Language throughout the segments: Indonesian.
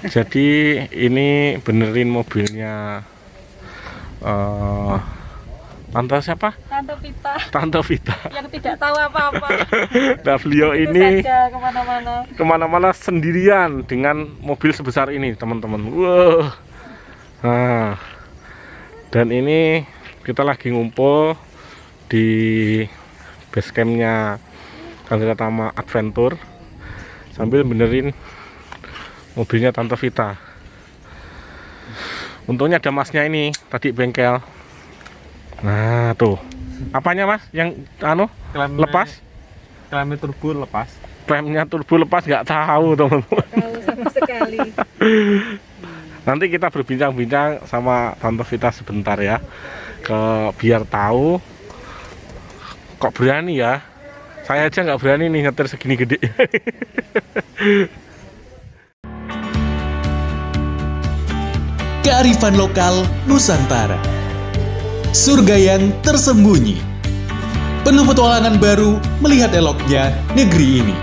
Jadi ini benerin mobilnya Tante siapa? Tante Vita Tante Vita. yang tidak tahu apa-apa. Nah beliau Itu ini saja kemana-mana. kemana-mana sendirian dengan mobil sebesar ini teman-teman. Wow. Nah, dan ini kita lagi ngumpul di base campnya Chandra Tama Adventure sambil benerin mobilnya Tante Vita. Untungnya ada masnya ini tadi bengkel. Nah tuh, apanya mas yang lepas? Klamnya turbo lepas. Remnya turbo lepas nggak tahu teman-teman. Tahu sama sekali. Nanti kita berbincang-bincang sama Tante Vita sebentar ya, biar tahu kok berani ya. Saya aja nggak berani nih nyetir segini gede. Kearifan lokal Nusantara. Surga yang tersembunyi. Penuh petualangan baru melihat eloknya negeri ini.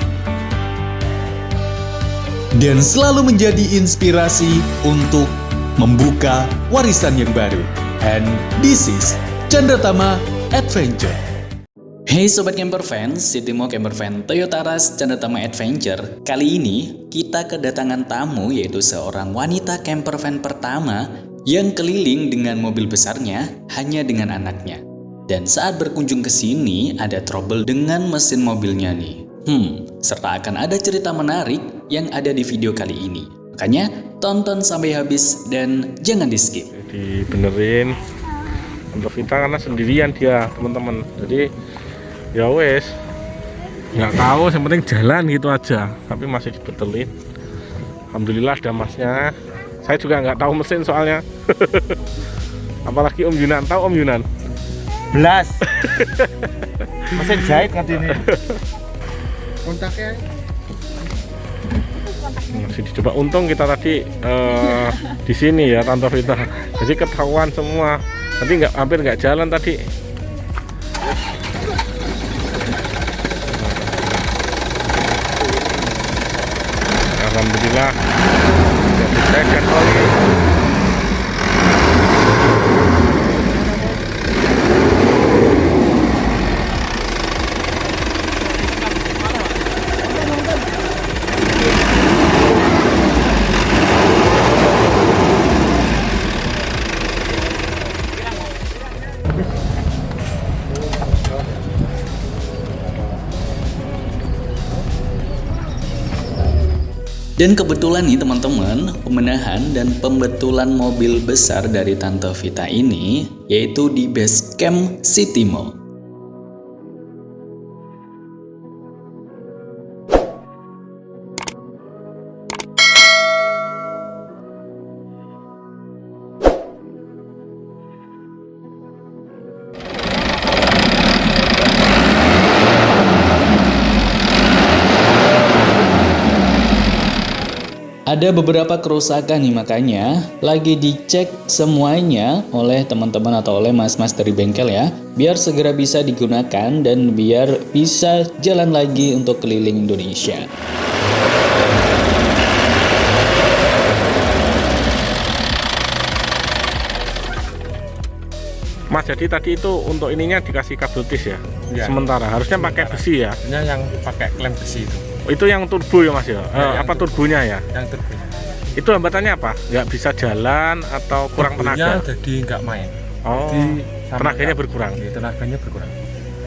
Dan selalu menjadi inspirasi untuk membuka warisan yang baru. And this is Chandra Tama Adventure. Hey Sobat Camper Fans, Sitimo Camper Fan Toyota Rush Chandra Tama Adventure. Kali ini kita kedatangan tamu yaitu seorang wanita camper van pertama yang keliling dengan mobil besarnya hanya dengan anaknya. Dan saat berkunjung ke sini ada trouble dengan mesin mobilnya nih. Serta akan ada cerita menarik yang ada di video kali ini. Makanya tonton sampai habis dan jangan di skip. Dibenerin Tante Vita karena sendirian dia teman-teman. Jadi ya wes nggak tahu, yang penting jalan gitu aja. Tapi masih dibetulin. Alhamdulillah ada masnya. Saya juga nggak tahu mesin soalnya. Apalagi Om Yunan, tahu Om Yunan? Belas. Mesin jahit kan ini. Kontaknya Masih dicoba. Untung kita tadi di sini ya Tante Vita. Jadi ketahuan semua. Nanti hampir nggak jalan tadi. Alhamdulillah saya cek oli. Dan kebetulan nih teman-teman, pembenahan dan pembetulan mobil besar dari Tante Vita ini yaitu di base camp Sitimo. Ada beberapa kerusakan nih, makanya lagi dicek semuanya oleh teman-teman atau oleh mas-mas dari bengkel ya, biar segera bisa digunakan dan biar bisa jalan lagi untuk keliling Indonesia. Mas, jadi tadi itu untuk ininya dikasih kabel tis ya? Ya. Sementara harusnya pakai besi ya? ini yang pakai klem besi itu. Itu yang turbo ya mas ya? Apa turbonya ya? Yang turbonya. Itu hambatannya apa? Nggak bisa jalan atau kurang Turbonya tenaga? jadi nggak main. Oh, Jadi tenaganya berkurang? Ya, tenaganya berkurang.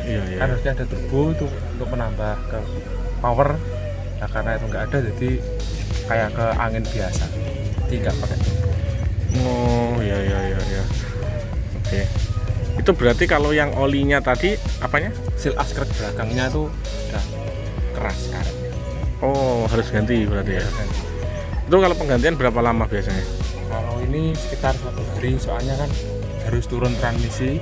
Iya, iya. Kan harusnya ada turbo itu untuk menambah ke power. Nah karena itu nggak ada, jadi kayak ke angin biasa. Jadi nggak pakai turbo. Oh, iya, iya, iya, iya. Oke. Itu berarti kalau yang olinya tadi, apanya? Seal askrek belakangnya tuh udah keras karetnya. Oh, harus ganti berarti ya? Itu kalau penggantian berapa lama biasanya? Kalau ini sekitar 1 hari, soalnya kan harus turun transmisi.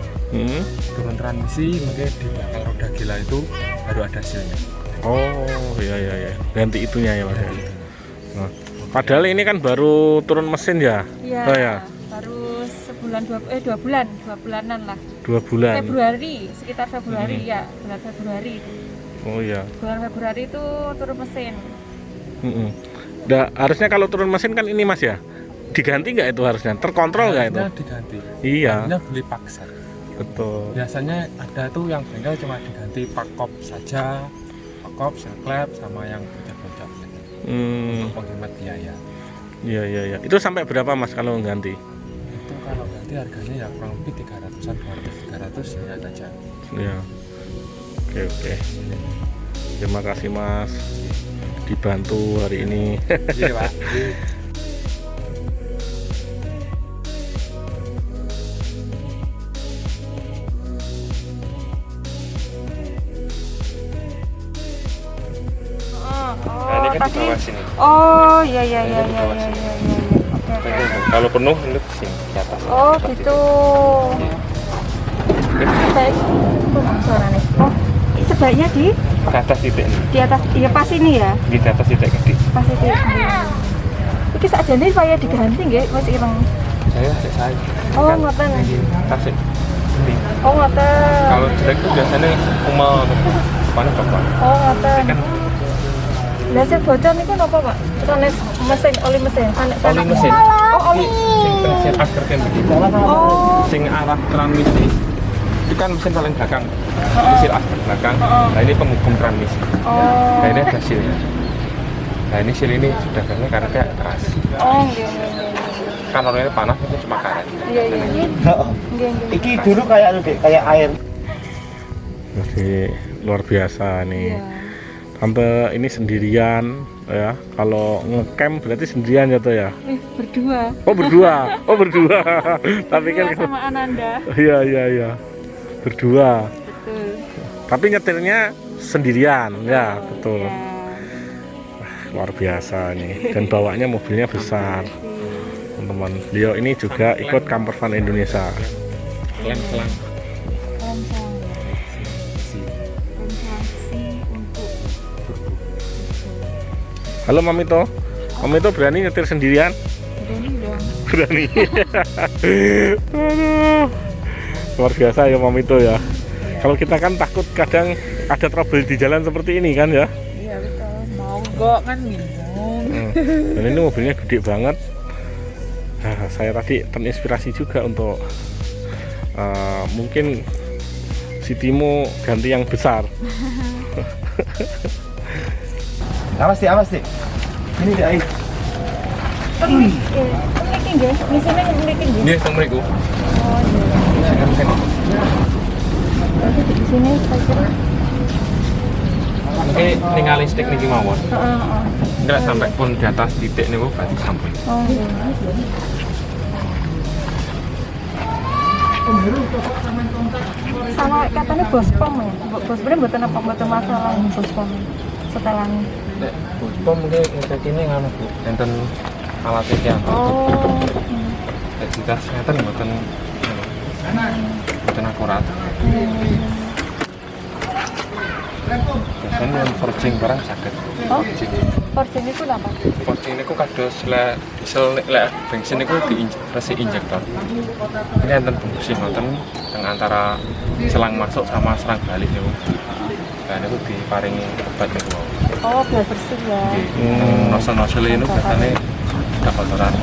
Turun transmisi, mungkin di belakang roda gila itu baru ada sealnya. Oh, iya, iya, iya. Ganti itunya ya mas? Dari itu. Nah, padahal ini kan baru turun mesin ya? Iya. Oh ya? Baru sebulan 2 bulanan lah. 2 bulan? Februari, sekitar Februari ya, bulan Februari. Oh iya. Bulan Februari itu turun mesin. Harusnya kalau turun mesin kan ini Mas ya, diganti nggak itu harusnya? Terkontrol nggak itu? Harusnya diganti. Iya. Harusnya beli paksa. Betul. Biasanya ada tuh yang bengkel cuma diganti pakop saja, pakop, silklep, sama yang bocor-bocor saja. Untuk penghemat biaya. Iya. Itu sampai berapa Mas kalau ganti? Itu kalau ganti harganya ya kurang lebih 300-an, 200-300 ya saja. Iya. Oke. Terima kasih Mas, dibantu hari ini. Iya Pak. Nah, ini kan di bawah sini. Oh, iya. Oke. Kalau penuh ini ke sini di atas. Oh, gitu. Baik. Suaranya. Oh, sebaiknya di Ke atas titik ini. di atas, ya pas ini ya. Di atas titik gede. Pas itu. Iki sakjane supaya diganti nggih, wis ireng. Saya. Oh, ngoten. Tasik. Ini. Oh, ngoten. Kalau jelek itu biasanya umel depannya coklat. Oh, ngoten. Kan Lah sing bocor niku napa, Pak? Sanes mesin, oli mesin. oli mesin. Oh, oli. Sing mesin agar kan begitu. Oh. Sing arah transmisi itu kan mesin paling belakang. Sil agar belakang. Nah ini penghukum transmisi. Oh. Nah ini ada silnya. Nah ini sil ini sudah kayaknya karetnya keras. Oh, nggih. Kan orangnya panas itu cuma karet. Iya. Nggih. Iki dulu kayak air. Jadi luar biasa nih. Iya. Tante ini sendirian ya. Kalau ngecamp berarti sendirian ya tuh ya. Berdua. Oh berdua. Tapi kan Berdua sama Ananda. Iya. Berdua. Betul. Tapi nyetirnya sendirian ya, betul. Ya. Luar biasa nih. Dan bawanya mobilnya besar. Teman-teman, beliau ini juga ikut Camper Van Indonesia. Selang. Halo Mamito. Mamito berani nyetir sendirian? Berani. Aduh. Luar biasa ya Mamito ya. Kalau kita kan takut kadang ada trouble di jalan seperti ini kan ya. Iya betul. Mau enggak kan bingung. Dan ini mobilnya gede banget. Nah, saya tadi terinspirasi juga untuk mungkin si Timo ganti yang besar. Awas sih. Ini dia air. Mriki nggih, misine mriki nggih. Ini yang mereka. Oh iya. Berarti di sini saya kira. Oke, ningali stick niki mawon. Heeh. Enggak sampai pun di atas titik niku berarti sampai. Oh iya. Sama katanya bos pom ya. Bos pom mboten masalah bos pom. Setelannya. Nek pom mungkin ngecek ini ngono Bu. Enten alat iki yang Oh. intensitas ngeten mboten akurat. Biasanya yang forging barang sakit. Oh. Forging itu apa? Forging niku kados lek diesel lek bensin niku resi injektor. Ini enten fungsi ngoten teng antara selang masuk sama selang balik niku. Nah niku diparingi obat niku. Oh, biar bersih ya. Nosel-nosel ini biasanya ada kotoran.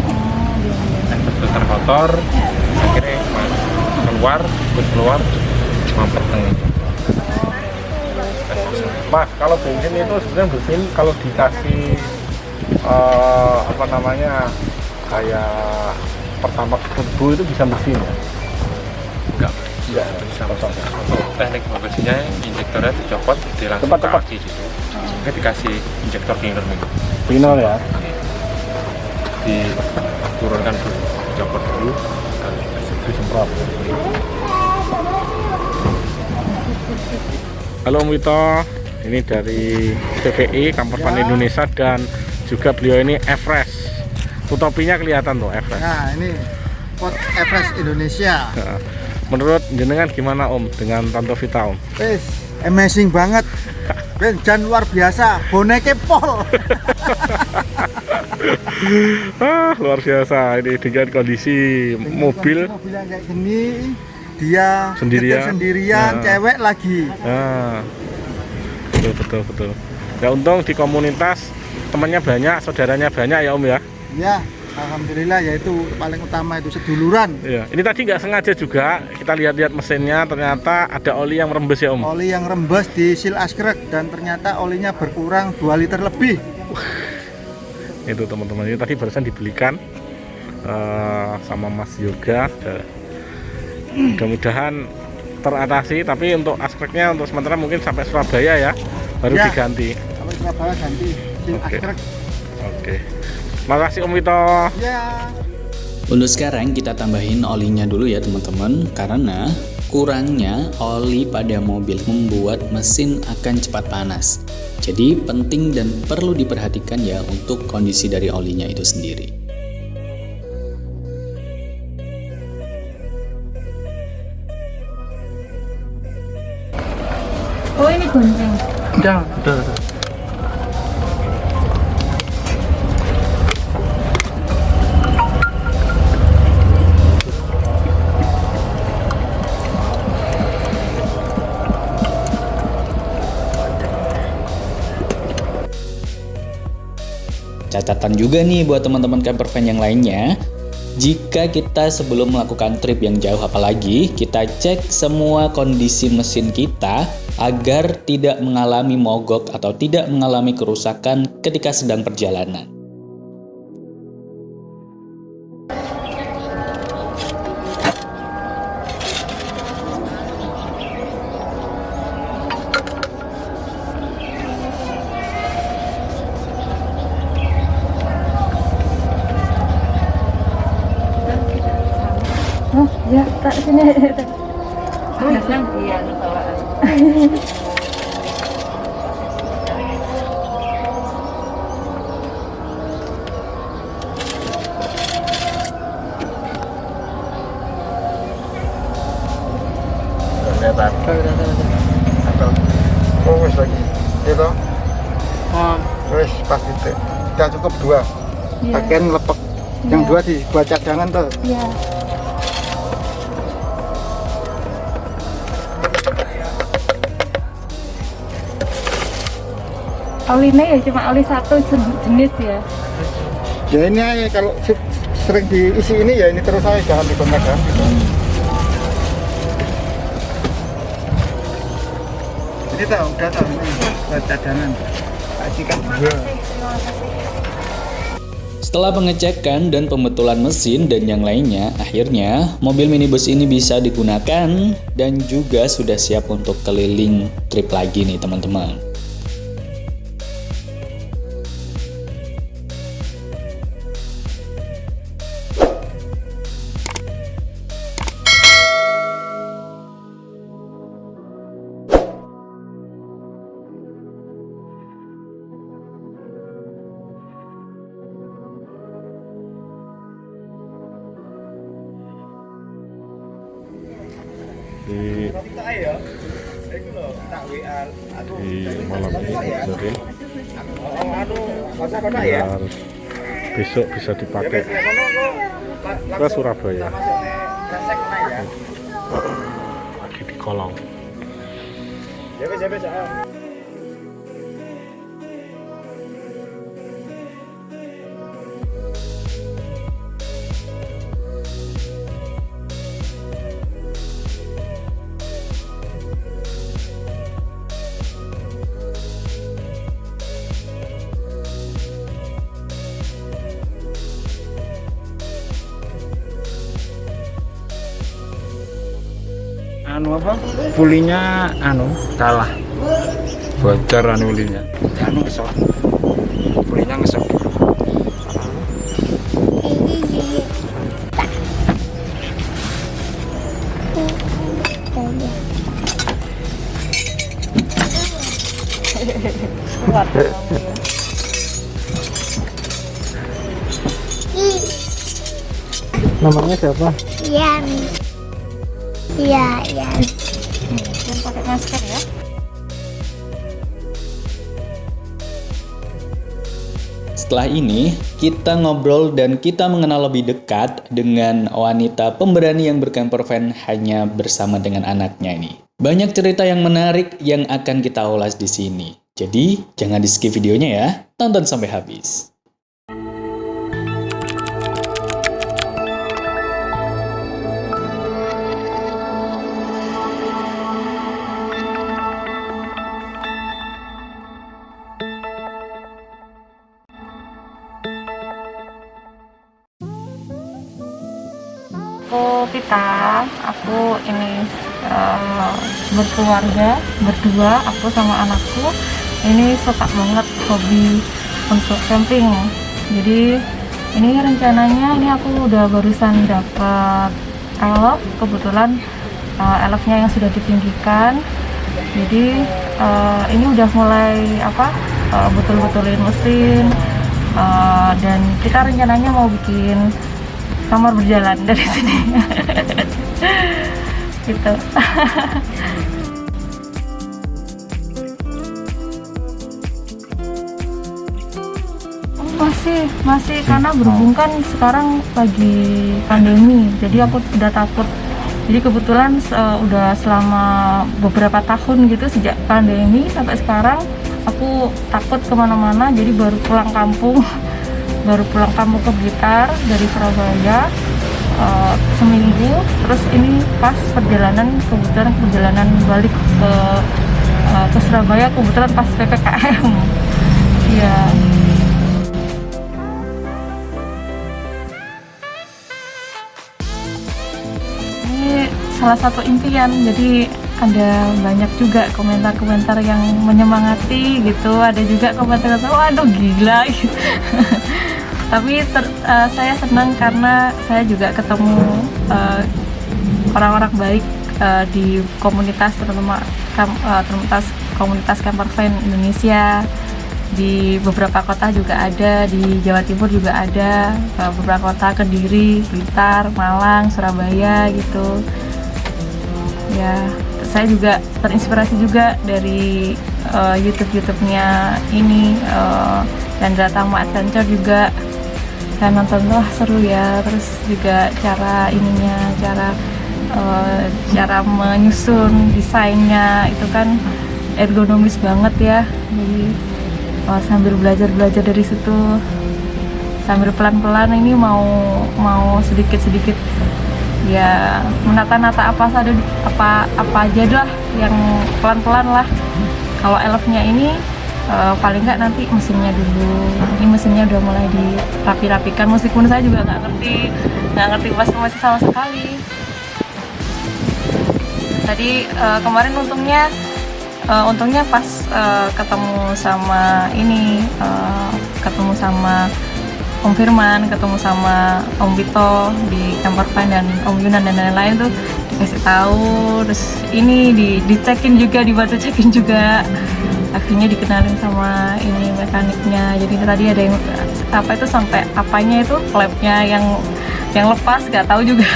Filter kotor, akhirnya keluar mampet tengah. Mas, kalau bensin itu sebenarnya bensin kalau dikasih kayak pertama turbo itu bisa mesin ya? Enggak Bisa kosong. teknik bagasinya injektornya dicopot langsung ke aki gitu. Oke, dikasih injektor cleaner nih. Final ya? Diturunkan dulu, dicopot dulu, Disemprot. Halo Om Wito, ini dari CVI Camper Van Indonesia dan juga beliau ini Everest. Utopinya kelihatan tuh Everest. Nah, ini pot Everest Indonesia. Menurut jenengan gimana Om dengan Tante Vita Om? Wis, amazing banget. Dan luar biasa, boneke pol. Luar biasa ini dengan kondisi mobil yang kayak gini, dia Sendirian. sendirian, Nah. cewek lagi. betul. Ya untung di komunitas temannya banyak, saudaranya banyak ya Om ya? Ya, alhamdulillah, ya itu paling utama, itu seduluran. Iya. Ini tadi nggak sengaja juga kita lihat-lihat mesinnya, ternyata ada oli yang merembes ya Om. Oli yang rembes di seal askrek dan ternyata olinya berkurang 2 liter lebih. Itu teman-teman, ini tadi barusan dibelikan sama Mas Yoga. Mudah-mudahan teratasi, tapi untuk aspeknya untuk sementara mungkin sampai Surabaya ya baru Ya. diganti. Kalau Surabaya ganti seal Oke. askrek. Oke. Makasih Om Wito. Ya. Untuk sekarang kita tambahin olinya dulu ya teman-teman, karena kurangnya oli pada mobil membuat mesin akan cepat panas. Jadi penting dan perlu diperhatikan ya untuk kondisi dari olinya itu sendiri. Oh ini gonceng. Udah. Catatan juga nih buat teman-teman campervan yang lainnya, jika kita sebelum melakukan trip yang jauh apalagi, kita cek semua kondisi mesin kita agar tidak mengalami mogok atau tidak mengalami kerusakan ketika sedang perjalanan. Oh ya, tak sini. Yang dia bawaan. Kelihatan. Oh, wis lagi. Gitu. Wis pas titik. Udah cukup 2. Iya. Bagian lepek. Yang 2 dibuat cadangan tuh. Iya. Olinya ya cuma oli satu jenis ya. Ya ini aja, kalau sering diisi ini ya ini terus aja, jangan digonta-ganti. Ini tahu, udah tahu ini buat cadangan. Kasihkan 2. Setelah pengecekan dan pembetulan mesin dan yang lainnya, akhirnya mobil minibus ini bisa digunakan dan juga sudah siap untuk keliling trip lagi nih teman-teman. Di malam ini Zorin biar besok bisa dipakai ke Surabaya. Lagi di kolong. Anu apa? Pulinya salah. Bocor pulinya. Ngesot. Pulinya ngesot. Kuat kamu ya. Namanya siapa? Yan. Iya, Yan. Jangan pakai masker ya. Setelah ini, kita ngobrol dan kita mengenal lebih dekat dengan wanita pemberani yang bercampervan hanya bersama dengan anaknya ini. Banyak cerita yang menarik yang akan kita ulas di sini. Jadi, jangan di-skip videonya ya, tonton sampai habis. Aku Pita, aku ini berkeluarga berdua, aku sama anakku ini suka banget hobi untuk camping. Jadi ini rencananya ini aku udah barusan dapat elf, kebetulan elfnya yang sudah ditinggikan. Jadi ini udah mulai betul-betulin mesin, dan kita rencananya mau bikin kamar berjalan dari sini. Gitu. Masih karena berhubung kan sekarang lagi pandemi, jadi aku udah takut. Jadi kebetulan udah selama beberapa tahun gitu sejak pandemi sampai sekarang aku takut kemana-mana, jadi baru pulang kampung ke Blitar dari Surabaya seminggu. Terus ini pas kebetulan perjalanan balik ke Surabaya, kebetulan pas PPKM. Iya. Ini salah satu impian, jadi ada banyak juga komentar-komentar yang menyemangati gitu, ada juga komentar waduh gila gitu. Tapi saya senang karena saya juga ketemu orang-orang baik di komunitas, terutama komunitas campervan Indonesia. Di beberapa kota juga ada, di Jawa Timur juga ada, beberapa kota, Kediri, Blitar, Malang, Surabaya gitu. Ya, saya juga terinspirasi juga dari YouTube-nya ini, Chandra Tama Adventure juga. Saya nonton, wah seru ya. Terus juga cara menyusun desainnya itu kan ergonomis banget ya. Jadi sambil belajar dari situ, sambil pelan-pelan ini mau sedikit ya menata-nata apa aja lah yang pelan-pelan lah. Kalau elfnya ini paling nggak nanti mesinnya dulu. Ini mesinnya udah mulai dirapi-rapikan, meskipun saya juga nggak ngerti masih sama sekali. Tadi kemarin untungnya pas ketemu sama Om Firman, ketemu sama Om Vito di Campervan dan Om Yunan dan lain-lain tuh dikasih tahu, terus ini dicekin juga, dibantu cekin juga. Akhirnya dikenalin sama ini mekaniknya. Jadi tadi ada yang sampai apanya itu klepnya yang lepas, nggak tahu juga.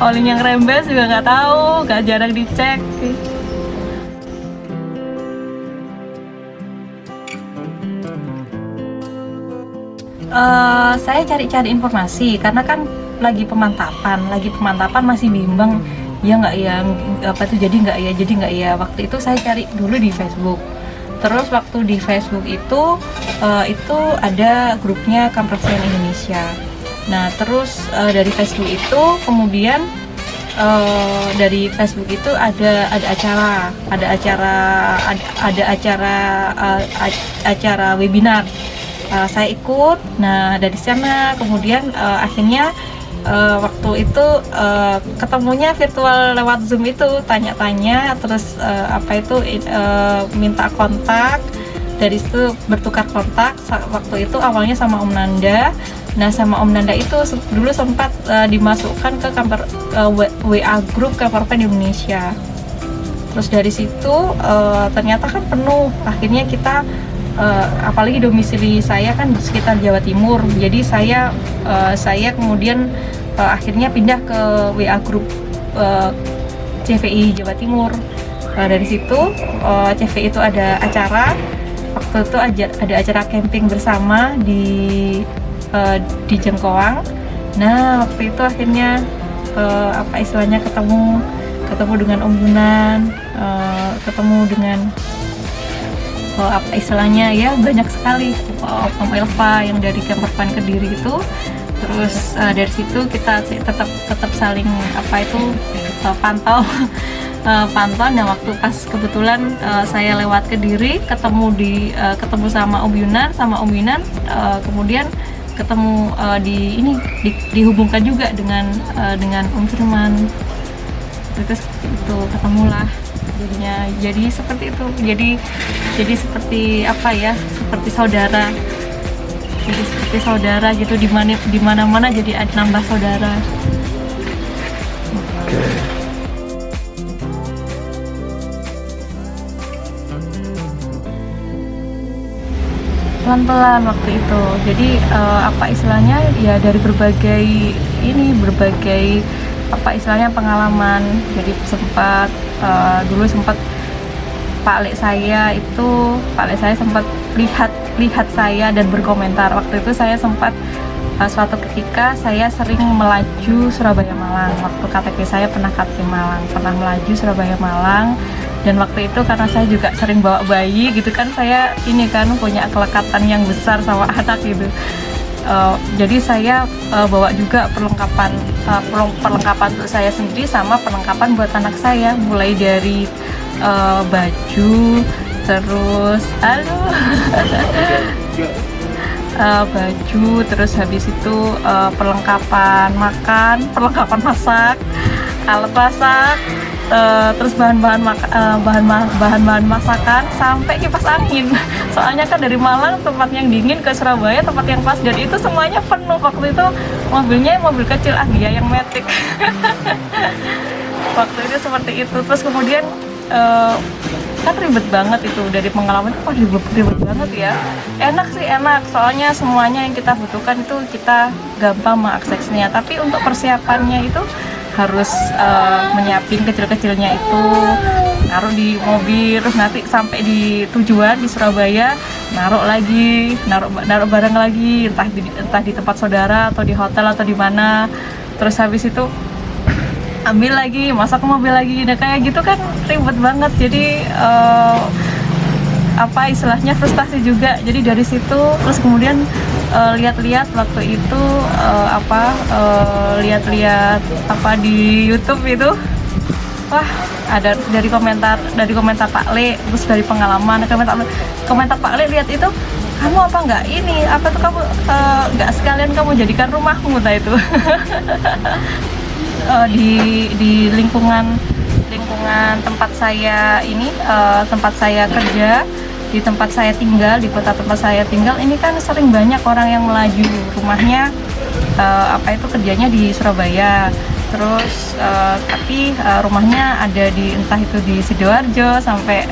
Oli yang rembes juga nggak tahu, nggak jarang dicek. Saya cari-cari informasi karena kan lagi pemantapan masih bimbang ya nggak ya jadi nggak ya. Waktu itu saya cari dulu di Facebook. Terus waktu di Facebook itu ada grupnya Campervan Indonesia. Nah terus dari Facebook itu kemudian dari Facebook itu ada acara webinar. Saya ikut. Nah dari sana kemudian akhirnya waktu itu ketemunya virtual lewat Zoom itu, tanya-tanya, terus minta kontak. Dari situ bertukar kontak. Waktu itu awalnya sama Om Nanda. Nah sama Om Nanda itu dulu sempat dimasukkan ke WA grup Campervan Indonesia. Terus dari situ ternyata kan penuh. Akhirnya kita apalagi domisili saya kan di sekitar Jawa Timur, jadi saya kemudian akhirnya pindah ke WA grup CVI Jawa Timur. Dari situ CVI itu ada acara, waktu itu ada acara camping bersama di Jengkoang. Nah waktu itu akhirnya ketemu dengan Om Yunan, ketemu dengan apa istilahnya ya, banyak sekali Om Elva yang dari Campervan Kediri itu. Terus dari situ kita tetap saling pantau pantau. Dan waktu pas kebetulan saya lewat Kediri ketemu sama Om Yunan, kemudian ketemu dihubungkan juga dengan Om Firman. Terus itu ketemulah jadinya, jadi seperti itu, jadi seperti seperti saudara gitu, di mana jadi nambah saudara. Pelan-pelan waktu itu, jadi istilahnya ya dari berbagai pengalaman. Jadi dulu sempat Pak Lek saya sempat lihat saya dan berkomentar. Waktu itu saya sempat suatu ketika saya sering melaju Surabaya Malang. Waktu KTP saya pernah melaju Surabaya Malang. Dan waktu itu karena saya juga sering bawa bayi gitu kan, saya punya kelekatan yang besar sama anak gitu. Jadi saya bawa juga perlengkapan untuk saya sendiri sama perlengkapan buat anak saya, mulai dari baju, terus baju, terus habis itu perlengkapan makan, perlengkapan masak, alat masak, terus bahan-bahan masakan, sampai kipas angin. Soalnya kan dari Malang tempat yang dingin ke Surabaya tempat yang pas, dan itu semuanya penuh. Waktu itu mobilnya mobil kecil yang matic. Waktu itu seperti itu. Terus kemudian kan ribet banget itu, dari pengalaman itu ribet banget ya. Enak, soalnya semuanya yang kita butuhkan itu kita gampang mengaksesnya, tapi untuk persiapannya itu harus menyiapin kecil-kecilnya itu, naruh di mobil, terus nanti sampai di tujuan di Surabaya naruh barang lagi, entah di tempat saudara atau di hotel atau di mana. Terus habis itu ambil lagi, masak ke mobil lagi. Nah kayak gitu kan ribet banget. Jadi istilahnya frustasi juga. Jadi dari situ terus kemudian lihat-lihat waktu itu lihat-lihat di YouTube itu, wah ada dari komentar Pak Le, terus dari pengalaman komentar Pak Le, lihat itu, kamu nggak kamu nggak sekalian kamu jadikan rumahmu itu. Di lingkungan tempat saya tempat saya kerja, di tempat saya tinggal, di kota tempat saya tinggal ini kan sering banyak orang yang melaju rumahnya, kerjanya di Surabaya, terus tapi rumahnya ada entah itu di Sidoarjo, sampai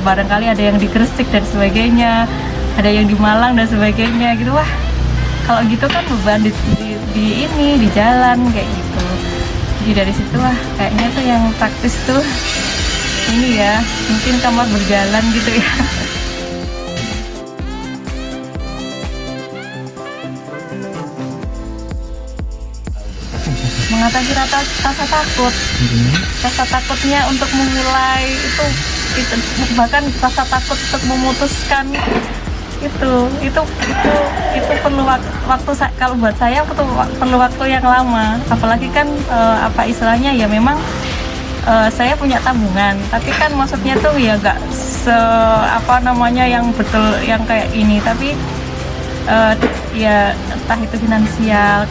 barangkali ada yang di Gresik dan sebagainya, ada yang di Malang dan sebagainya gitu. Wah, kalau gitu kan beban di jalan kayak gitu. Jadi dari situ kayaknya tuh yang praktis tuh mungkin kamar berjalan gitu ya. Mengatasi rasa takut. Rasa takutnya untuk memulai itu bahkan rasa takut untuk memutuskan itu perlu waktu. Kalau buat saya perlu waktu yang lama, apalagi kan istilahnya ya memang saya punya tabungan, tapi kan maksudnya tuh ya gak yang betul yang kayak ini, tapi ya entah itu finansial,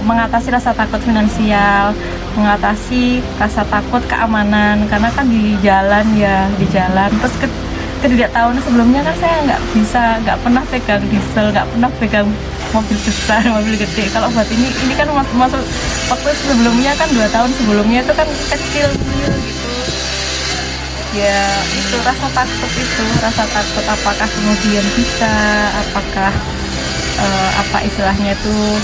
mengatasi rasa takut finansial, mengatasi rasa takut keamanan, karena kan di jalan terus ketidaktahuan sebelumnya kan saya nggak pernah pegang diesel, nggak pernah pegang mobil besar, mobil gede. Kalau buat ini kan masuk waktu sebelumnya kan 2 tahun sebelumnya itu kan kecil gitu ya. Itu rasa takut apakah kemudian bisa, apakah istilahnya itu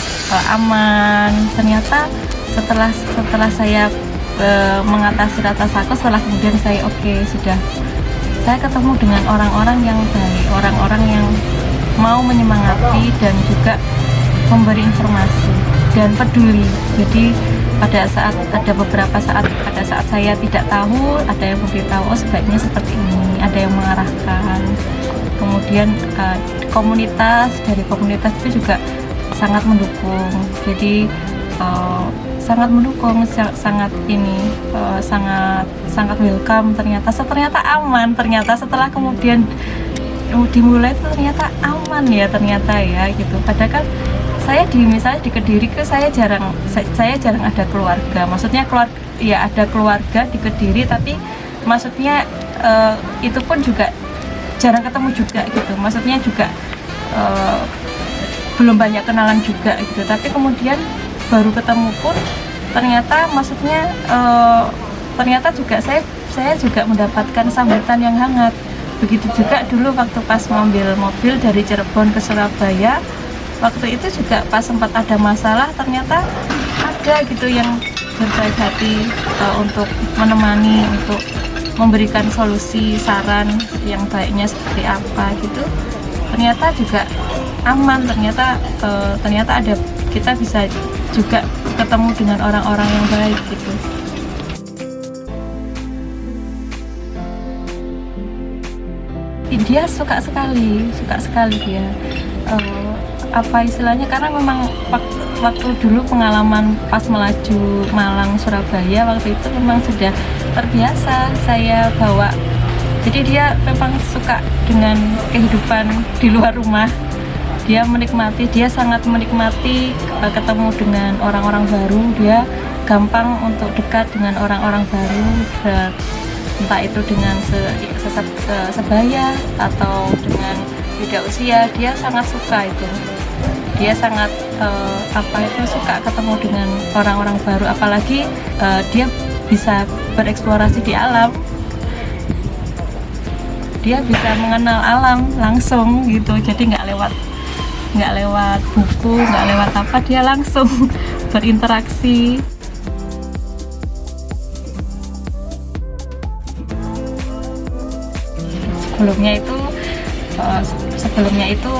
aman. Ternyata setelah saya mengatasi rasa takut, setelah kemudian saya sudah, saya ketemu dengan orang-orang yang baik, orang-orang yang mau menyemangati dan juga memberi informasi dan peduli. Jadi ada beberapa saat pada saat saya tidak tahu, ada yang memberitahu oh sebaiknya seperti ini, ada yang mengarahkan. Kemudian dari komunitas itu juga sangat mendukung. Jadi sangat mendukung, sangat welcome. Ternyata aman. Ternyata setelah kemudian dimulai itu ternyata aman ya gitu. Padahal kan saya misalnya di Kediri saya jarang ada keluarga. Maksudnya ada keluarga di Kediri, tapi maksudnya itu pun juga jarang ketemu juga gitu. Maksudnya juga belum banyak kenalan juga gitu. Tapi kemudian baru ketemu pun ternyata maksudnya ternyata juga saya juga mendapatkan sambutan yang hangat. Begitu juga dulu waktu pas ngambil mobil dari Cirebon ke Surabaya, waktu itu juga pas sempat ada masalah ternyata ada gitu yang berbaik hati untuk menemani, untuk memberikan solusi, saran yang baiknya seperti apa gitu. Ternyata juga aman, ternyata ada, kita bisa juga ketemu dengan orang-orang yang baik gitu. Dia suka sekali dia apa istilahnya, karena memang waktu dulu pengalaman pas melaju Malang Surabaya waktu itu memang sudah terbiasa saya bawa. Jadi dia memang suka dengan kehidupan di luar rumah. Dia sangat menikmati ketemu dengan orang-orang baru. Dia gampang untuk dekat dengan orang-orang baru, entah itu dengan sebaya atau dengan beda usia. Dia sangat suka itu. Dia sangat suka ketemu dengan orang-orang baru, apalagi dia bisa bereksplorasi di alam. Dia bisa mengenal alam langsung gitu, jadi nggak lewat buku, nggak lewat apa, dia langsung berinteraksi. Sebelumnya itu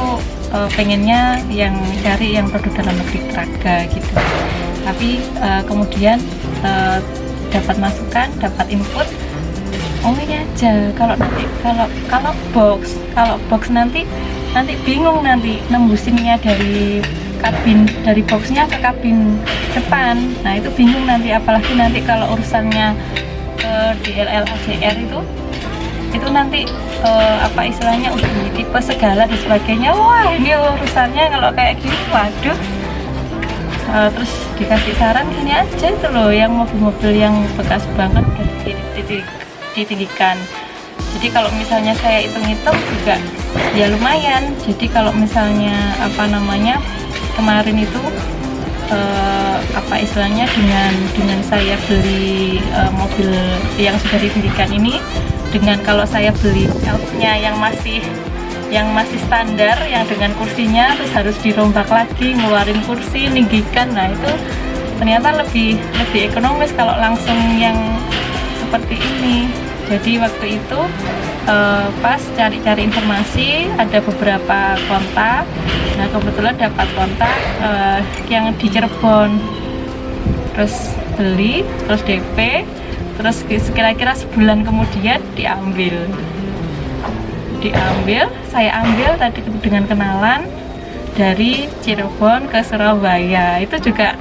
pengennya yang cari yang produk dalam negeri Traga gitu, tapi kemudian dapat masukan, dapat input, oh ini aja, kalau box nanti bingung nanti nembusinnya dari boxnya ke kabin depan. Nah itu bingung nanti, apalagi nanti kalau urusannya DLL ACR itu nanti istilahnya udah tipe segala dan sebagainya. Wah ini urusannya kalau kayak gini, waduh. Terus dikasih saran gini aja itu loh, yang mobil-mobil yang bekas banget udah ditinggikan. Jadi kalau misalnya saya hitung-hitung juga ya lumayan. Jadi kalau misalnya kemarin itu istilahnya dengan saya beli mobil yang sudah ditinggikan ini, dengan kalau saya beli elfnya yang masih standar, yang dengan kursinya terus harus dirombak lagi, ngeluarin kursi, ninggikan, nah itu ternyata lebih ekonomis kalau langsung yang seperti ini. Jadi waktu itu pas cari-cari informasi ada beberapa kontak, nah kebetulan dapat kontak yang di Cirebon, terus beli, terus DP, terus kira-kira sebulan kemudian saya ambil tadi dengan kenalan dari Cirebon ke Surabaya. Itu juga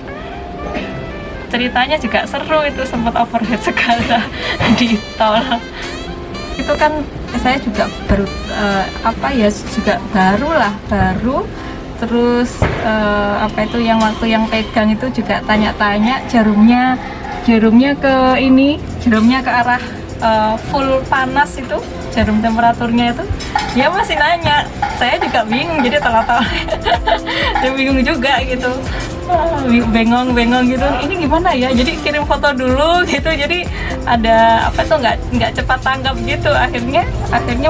ceritanya juga seru, itu sempat overhead segala di tol. Itu kan saya juga baru juga baru terus yang waktu yang pegang itu juga tanya-tanya jarumnya ke arah full panas itu, jarum temperaturnya itu dia masih nanya. Saya juga bingung, jadi telat-telat dia bingung juga gitu, bengong gitu, ini gimana ya, jadi kirim foto dulu gitu, jadi ada nggak cepat tanggap gitu. Akhirnya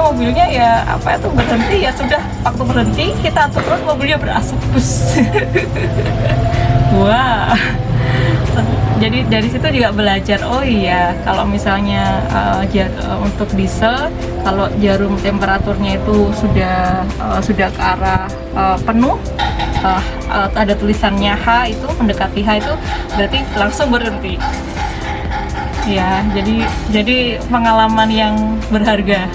mobilnya ya berhenti, ya sudah, waktu berhenti kita turun, mobilnya berasap bus. Wah. Jadi dari situ juga belajar, oh iya kalau misalnya untuk diesel, kalau jarum temperaturnya itu sudah ke arah penuh, ada tulisannya H itu, mendekati H itu berarti langsung berhenti. Ya, jadi pengalaman yang berharga.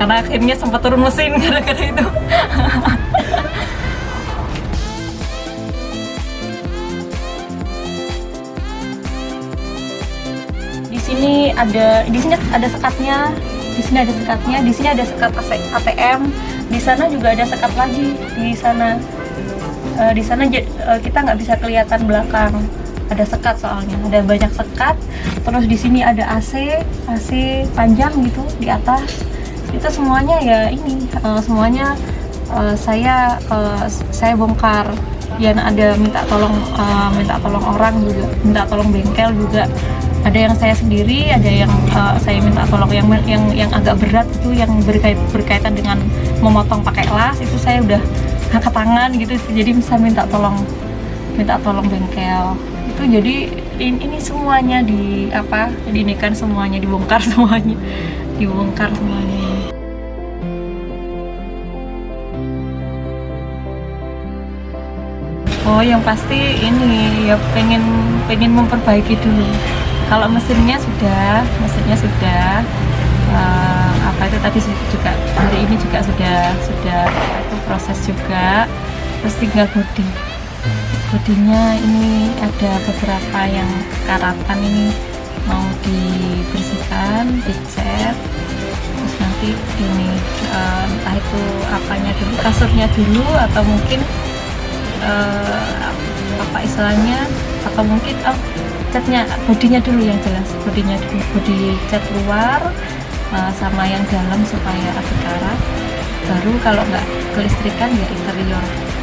Karena akhirnya sempat turun mesin gara-gara itu. Di sini ada sekatnya, di sini ada sekatnya, di sini ada sekat ATM, di sana juga ada sekat lagi, di sana kita nggak bisa kelihatan belakang, ada sekat soalnya, ada banyak sekat. Terus di sini ada AC panjang gitu di atas. Itu semuanya ya ini semuanya saya bongkar. Ya ada minta tolong orang juga, minta tolong bengkel juga. Ada yang saya sendiri, ada yang saya minta tolong yang agak berat itu yang berkaitan dengan memotong pakai las, itu saya udah angkat tangan gitu, jadi bisa minta tolong bengkel. Itu jadi ini semuanya diinikan semuanya, dibongkar semuanya. Oh, yang pasti ini ya pengen memperbaiki dulu. Kalau mesinnya sudah itu tadi juga hari ini juga sudah itu proses juga. Terus tinggal bodinya ini ada beberapa yang karatan ini mau dibersihkan, dicat. Terus nanti ini entah itu apanya dulu, kasurnya dulu atau mungkin apa istilahnya, atau mungkin catnya, bodinya dulu yang jelas, bodi cat luar sama yang dalam supaya lebih karat. Baru kalau nggak kelistrikan ya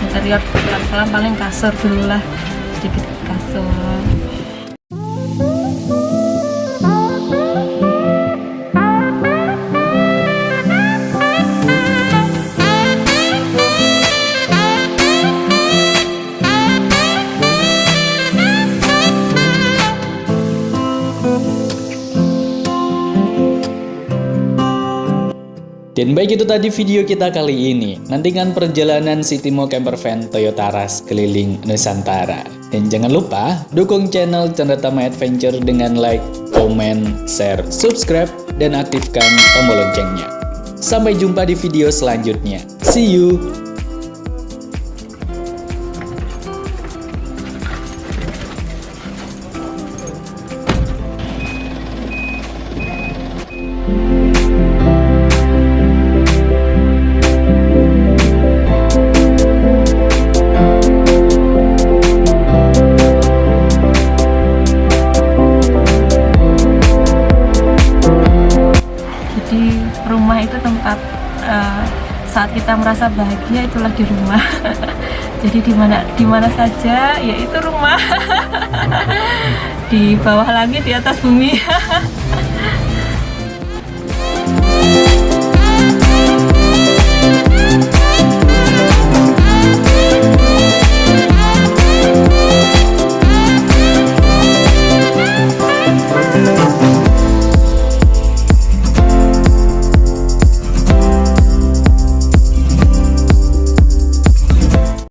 interior pelan-pelan, paling kasur dulu lah, sedikit kasur. Dan baik, itu tadi video kita kali ini. Nantikan perjalanan si Timo Campervan Toyota Rush keliling Nusantara. Dan jangan lupa dukung channel Chandratama Adventure dengan like, komen, share, subscribe, dan aktifkan tombol loncengnya. Sampai jumpa di video selanjutnya. See you! Rumah itu tempat saat kita merasa bahagia, itulah di rumah. Jadi di mana saja ya itu rumah. Di bawah langit, di atas bumi.